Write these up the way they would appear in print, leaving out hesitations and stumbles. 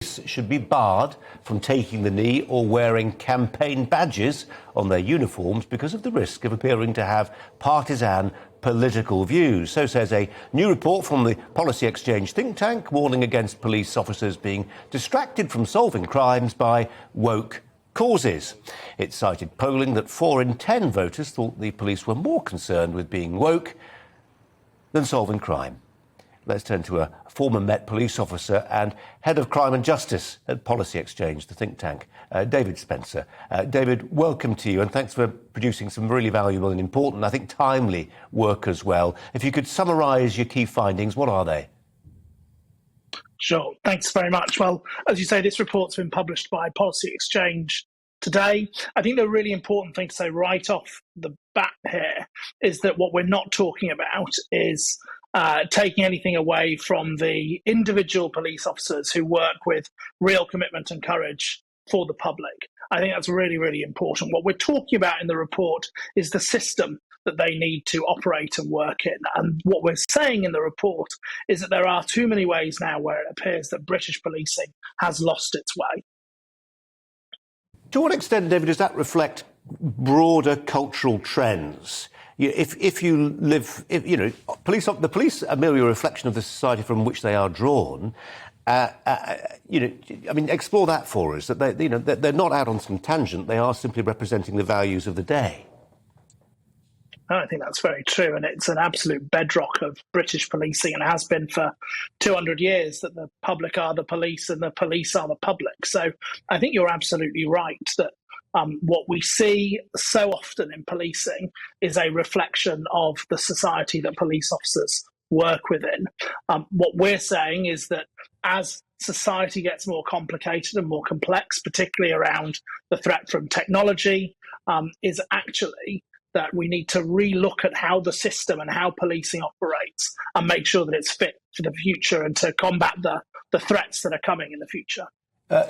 should be barred from taking the knee or wearing campaign badges on their uniforms because of the risk of appearing to have partisan political views. So says a new report from the Policy Exchange think tank, warning against police officers being distracted from solving crimes by woke causes. It cited polling that 4 in 10 voters thought the police were more concerned with being woke than solving crime. Let's turn to a former Met police officer and head of crime and justice at Policy Exchange, the think tank, David Spencer. David, welcome to you, and thanks for producing some really valuable and important, I think, timely work as well. If you could summarise your key findings, what are they? Sure, thanks very much. Well, as you say, this report's been published by Policy Exchange today. I think the really important thing to say right off the bat here is that what we're not talking about is taking anything away from the individual police officers who work with real commitment and courage for the public. I think that's really, really important. What we're talking about in the report is the system that they need to operate and work in. And what we're saying in the report is that there are too many ways now where it appears that British policing has lost its way. To what extent, David, does that reflect broader cultural trends? If you live, the police are merely a reflection of the society from which they are drawn. Explore that for us. That they're not out on some tangent. They are simply representing the values of the day. I think that's very true, and it's an absolute bedrock of British policing, and has been for 200 years, that the public are the police and the police are the public. So I think you're absolutely right that what we see so often in policing is a reflection of the society that police officers work within. What we're saying is that as society gets more complicated and more complex, particularly around the threat from technology, is actually that we need to relook at how the system and how policing operates and make sure that it's fit for the future and to combat the threats that are coming in the future.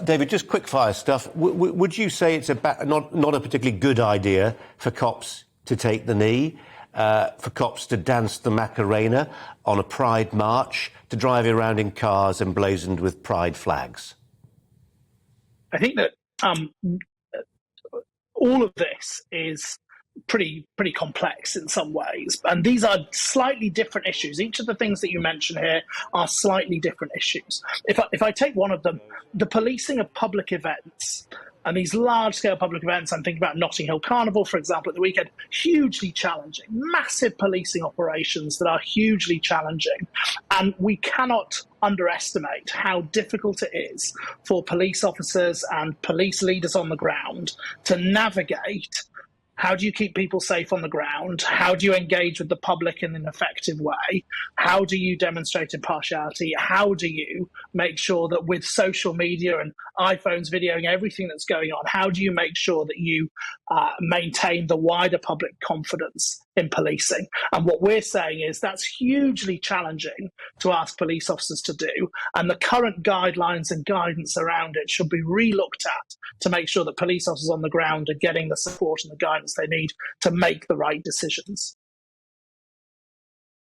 David, just quick-fire stuff. Would you say it's not a particularly good idea for cops to take the knee, for cops to dance the Macarena on a Pride march, to drive around in cars emblazoned with Pride flags? I think that all of this is pretty complex in some ways, and these are slightly different issues. Each of the things that you mention here are slightly different issues. If I take one of them, the policing of public events, and these large-scale public events, I'm thinking about Notting Hill Carnival, for example, at the weekend, hugely challenging, massive policing operations that are hugely challenging. And we cannot underestimate how difficult it is for police officers and police leaders on the ground to navigate. How do you keep people safe on the ground? How do you engage with the public in an effective way? How do you demonstrate impartiality? How do you make sure that with social media and iPhones videoing everything that's going on, how do you make sure that you maintain the wider public confidence in policing? And what we're saying is that's hugely challenging to ask police officers to do. And the current guidelines and guidance around it should be re-looked at to make sure that police officers on the ground are getting the support and the guidance they need to make the right decisions.